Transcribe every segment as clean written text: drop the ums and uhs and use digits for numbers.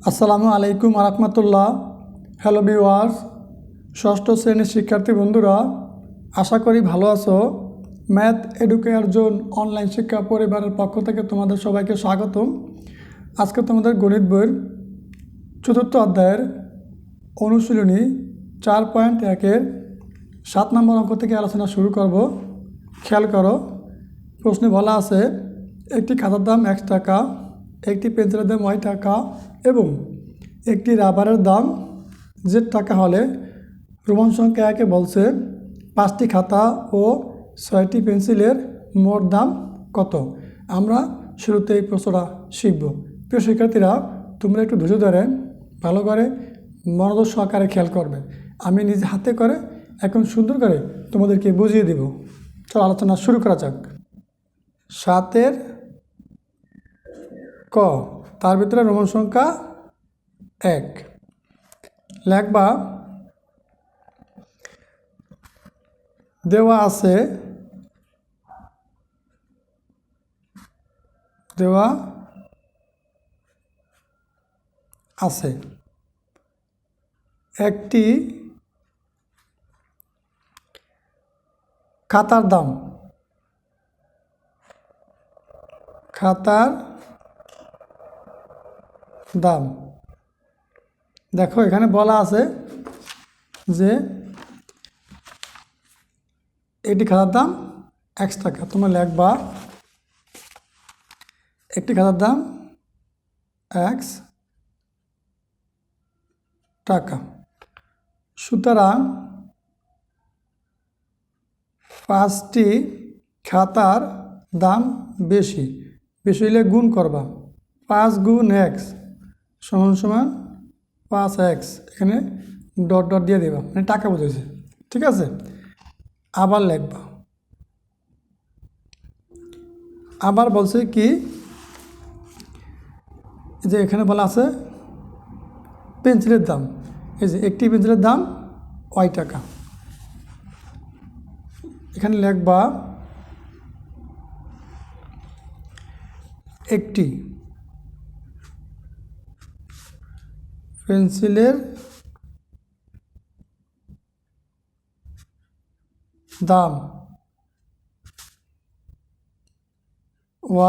আসসালামু আলাইকুম আরহামতুল্লাহ। Hello viewers, ষষ্ঠ শ্রেণীর শিক্ষার্থী বন্ধুরা, আশা করি ভালো আছো। ম্যাথ এডুকেয়ার জোন অনলাইন শিক্ষা পরিবারের পক্ষ থেকে তোমাদের সবাইকে স্বাগতম। আজকে তোমাদের গণিত বইয়ের চতুর্থ অধ্যায়ের অনুশীলনী 4.1-এর 7 নম্বর অঙ্ক থেকে আলোচনা শুরু করব। খেয়াল করো, প্রশ্নে বলা আছে একটি খাতার দাম 1 টাকা, একটি পেন্সিলের দাম y টাকা এবং একটি রাবারের দাম z টাকা হলে রোমান সংখ্যা 1-এ বলছে 5টি খাতা ও 6টি পেন্সিলের মোট দাম কত। আমরা শুরুতে এই প্রশ্নটা শিখব। প্রিয় শিক্ষার্থীরা, তোমরা একটু ধৈর্য ধরে ভালো করে মনোযোগ সহকারে খেয়াল করবে। আমি নিজে হাতে করে এখন সুন্দর করে তোমাদেরকে বুঝিয়ে দেব। চলো আলোচনা শুরু করা যাক। 7-এর ক, তার ভিতরে রোমান সংখ্যা 1 লেখবা। দেওয়া আছে একটি খাতার দাম দেখো, এখানে বলা আছে যে এটি খাতার দাম 1 টাকা। তোমরা লিখবা একটি খাতার দাম 1 টাকা। সুতরাং 5টি খাতার দাম বেশি হলে গুণ করবা। 5 গুণ x সমান 5x, এখানে ডট ডট দিয়ে দেবা, মানে টাকা বুঝেছে। ঠিক আছে, আবার লিখবা। আবার বলছে কি, যে এখানে বলা আছে পেন্সিলের দাম, এই যে একটি পেন্সিলের দাম y টাকা। এখানে লিখবা একটি পেন্সিলের দাম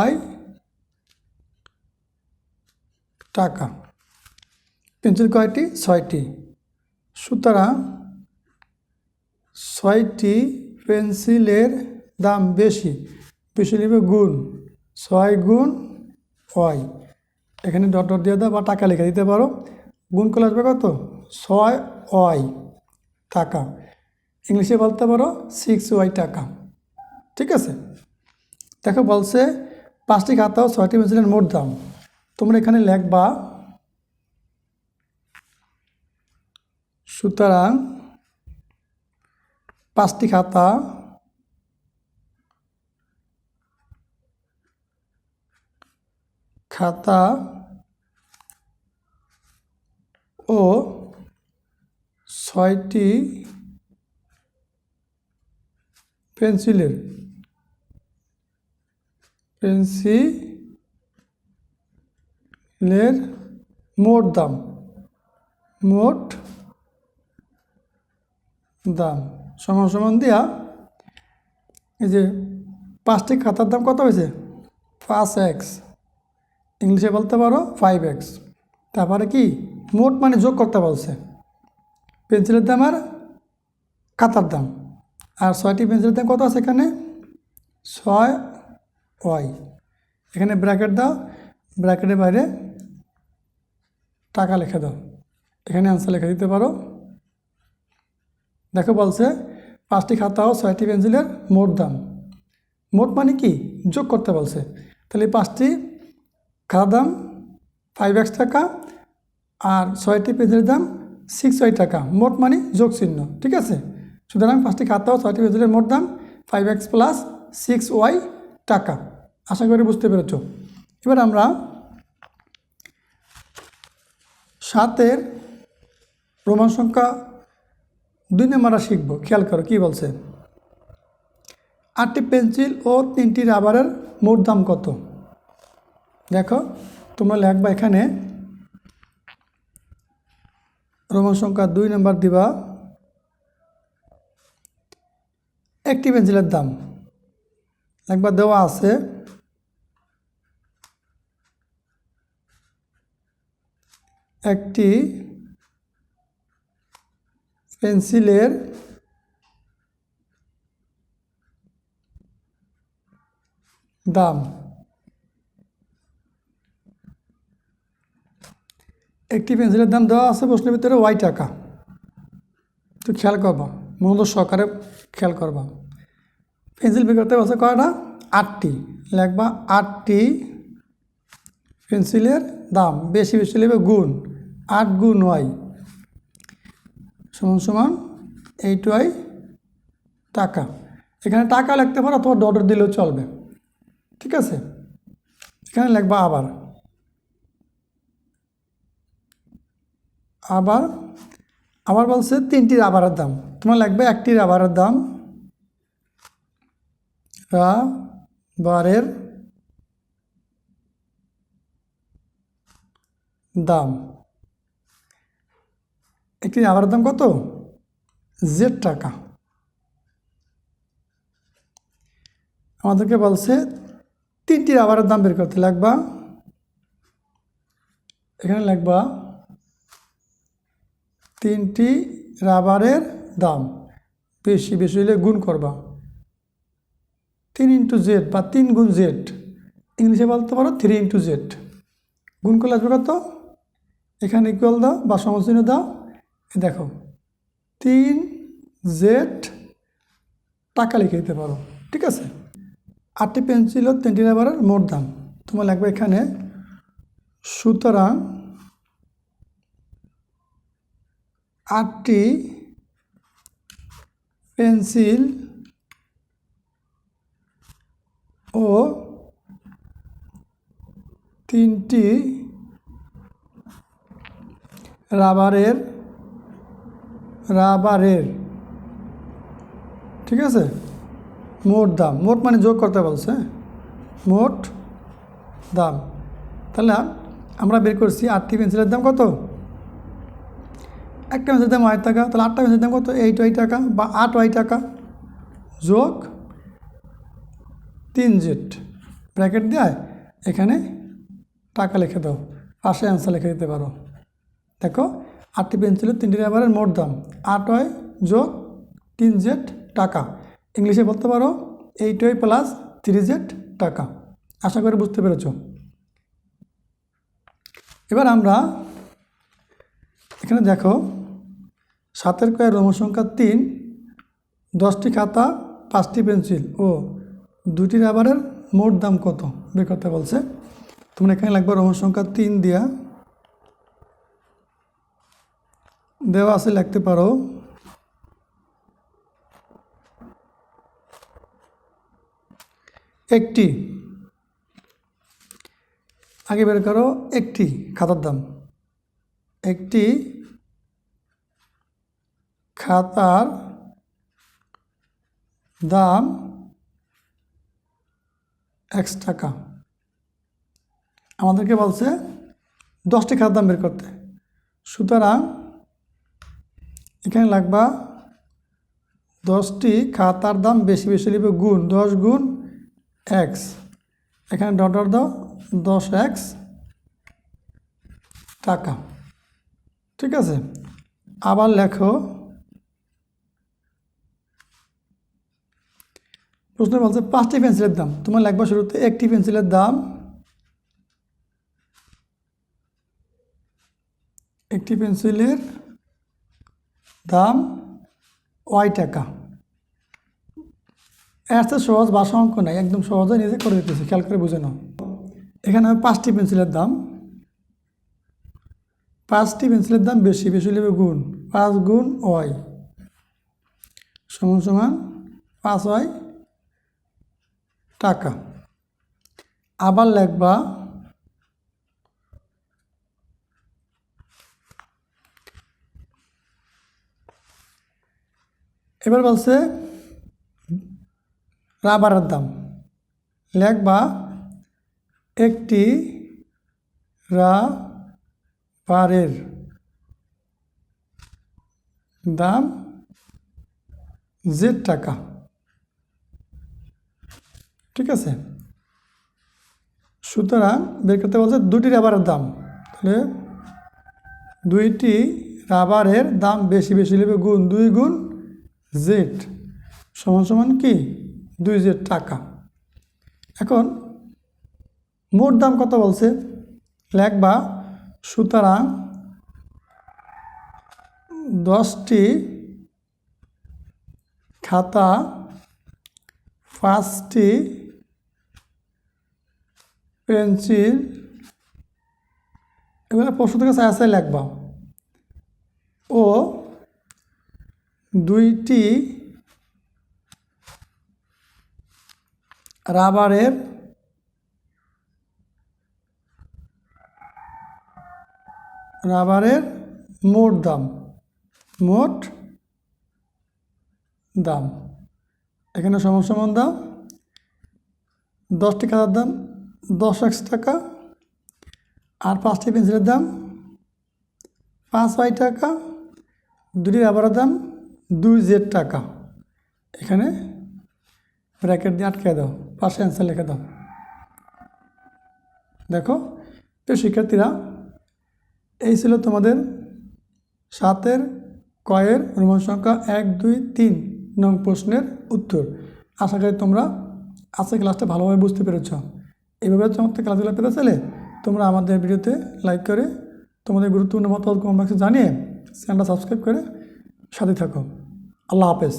y টাকা। পেন্সিল কয়টি? 6টি। সুতরাং 6টি পেন্সিলের দাম বেশি নেবে গুণ 6 গুণ y, এখানে ডট ডট দিয়ে দাও বা টাকা লিখে দিতে পারো। গুণ করলে আসবে কত? 6y টাকা। ইংলিশে বলতে পারো 6y টাকা। ঠিক আছে, দেখো বলছে 5টি খাতা ও 6টি পেন্সিলের মোট দাম। তোমরা এখানে লিখবা সুতরাং 5টি খাতা ও 6টি পেন্সিলের মোট দাম সমান দিয়া, এই যে 5টি খাতার দাম কত হয়েছে? 5x, ইংলিশে বলতে পারো 5x। তারপরে কি মোট মানে যোগ করতে বলছে পেন্সিলের দাম আর খাতার দাম। আর 6টি পেন্সিলের দাম কত আছে? এখানে 6y। এখানে ব্র্যাকেট দাও, ব্র্যাকেটের বাইরে টাকা লিখে দাও, এখানে অ্যান্সার লিখে দিতে পারো। দেখো বলছে 5টি খাতা ও 6টি পেন্সিলের মোট দাম। মোট মানে কি যোগ করতে বলছে। তাহলে 5টি খাতার দাম 5x টাকা আর 6টি পেন্সিলের দাম 6y টাকা। মোট মানে যোগ চিহ্ন। ঠিক আছে, সুতরাং 5টি খাতা ও 6টি পেন্সিলের মোট দাম 5x প্লাস 6y টাকা। আশা করি বুঝতে পেরেছ। এবার আমরা 7-এর রোমান সংখ্যা 2 নম্বর শিখব। খেয়াল করো কি বলছে। 8টি পেন্সিল ও 3টি রাবারের মোট দাম কত? দেখো তোমরা লিখবা এখানে রোমান সংখ্যা 2 নাম্বার দিবা একটি পেন্সিলের দাম একবার দেওয়া আছে একটি পেন্সিলের দাম একটি পেন্সিলের দাম দেওয়া আছে প্রশ্নের ভিতরে ওয়াই টাকা। তো খেয়াল করবা, মূলত সহকারে খেয়াল করবা। পেন্সিল বিক্রেতা বলছে কয়টা? 8টি। লিখবা 8টি পেন্সিলের দাম, বেশি বেশি লিখবে গুণ, 8 গুণ ওয়াই সমান সমান 8 ওয়াই টাকা। এখানে টাকা লিখতে পারো অথবা ডট দিলেও চলবে, ঠিক আছে। এখানে লিখবা আবার আবার আবার বলছে 3টি রাবারের দাম, তোমার লিখবে একটি রাবারের দাম, রাবারের দাম। একটি রাবারের দাম কত? জেড টাকা। আমাদেরকে বলছে 3টি রাবারের দাম বের করতে, লিখবা এখানে লিখবা 3টি রাবারের দাম, বেশি বেশি হলে গুণ করবা 3 ইন্টু জেড বা 3 গুণ জেড, ইংলিশে বলতে পারো 3 ইন্টু জেড। গুণ করলে আসবে কত? এখানে ইকুয়াল দাও বা সমচিহ্ন দাও, দেখো 3 জেড টাকা লিখে দিতে পারো, ঠিক আছে। 8টি পেন্সিল ও 3টি রাবারের মোট দাম, তোমার লাগবে এখানে সুতরাং 8টি পেন্সিল ও 3টি রাবারের ঠিক আছে মোট দাম, মোট মানে যোগ করতে বলছে, মোট দাম। তাহলে আমরা বের করছি 8টি পেন্সিলের দাম কত? একটা পেন্সিলের দাম 8 টাকা, তাহলে 8টা পেন্সিলের দাম কত? 8 ওয়াই টাকা বা 8 ওয়াই টাকা যোগ 3 জেড, ব্র্যাকেট দেয় এখানে টাকা লিখে দাও, পাশে অ্যান্সার লিখে দিতে পারো। দেখো 8টি পেন্সিলের 3টি রাবারের মোট দাম 8 ওয়াই যোগ 3 জেড টাকা, ইংলিশে বলতে পারো 8 ওয়াই প্লাস 3 জেড টাকা। আশা করি বুঝতে পেরেছ। এবার আমরা এখানে দেখো 7 কয়ের রোমান সংখ্যা 3, 10টি খাতা, 5টি পেন্সিল ও 2টি রাবারের মোট দাম কত বের করতে বলছে। তোমরা এখানে লাগবে রোমান সংখ্যা 3 দিয়া দেওয়া আছে, লিখতে পারো একটি, আগে বের করো একটি খাতার দাম, একটি খাতার দাম x টাকা। আমাদেরকে বলছে 10টি খাতার দাম বের করতে, সুতরাং এখানে লাগবা 10টি খাতার দাম, বেশি বেশি লিখবে গুণ, 10 গুণ x, এখানে ডট দাও 10x টাকা, ঠিক আছে। আবার লেখো প্রশ্ন বলছে 5টি পেন্সিলের দাম, তোমার লাগবে শুরুতে একটি পেন্সিলের দাম, একটি পেন্সিলের দাম ওয়াই টাকা। এর তো সহজ ভাষা অঙ্ক নাই, একদম সহজে নিজে করে দিতেছি, খেয়াল করে বুঝে নাও। এখানে 5টি পেন্সিলের দাম, 5টি পেন্সিলের দাম বেশি বেশি লিখবে গুণ, 5 গুণ ওয়াই সমান সমান 5 ওয়াই টাকা। আবার লিখবা এবার বলছে রাবারের দাম, লিখবা একটি রাবারের দাম জেড টাকা। ঠিক আছে, সুতরাং বের করতে বলছে দুটি রাবারের দাম, তাহলে দুইটি রাবারের দাম বেশি বেশি নেবে গুণ 2 গুণ জেড সমান সমান কি 2 জেড টাকা। এখন মোট দাম কত বলছে লেখবা, সুতরাং 10টি খাতা 5টি পেন্সিল, এগুলো প্রশ্ন থেকে চাই লিখবা, ও 2টি রাবারের মোট দাম এখানে সমান সমান দাম 10টি খাতার দাম 10x টাকা, আর 5টি পেন্সিলের দাম 5y টাকা, 2টি রাবারের দাম 2z টাকা। এখানে ব্র্যাকেট দিয়ে আটকে দাও, পাশে অ্যান্সার লিখে দাও। দেখো তো শিক্ষার্থীরা, এই ছিল তোমাদের 7-এর কয়ের রোমান সংখ্যা 1, 2, 3 নং প্রশ্নের উত্তর। আশা করি তোমরা আজকের ক্লাসটা ভালোভাবে বুঝতে পেরেছ। এইভাবে চমৎকার ক্লাসগুলো পেতে চাইলে তোমরা আমাদের ভিডিওতে লাইক করে তোমাদের গুরুত্বপূর্ণ মতামত কমেন্ট বক্সে জানিয়ে চ্যানেলটা সাবস্ক্রাইব করে সাথে থাকো। আল্লাহ হাফেজ।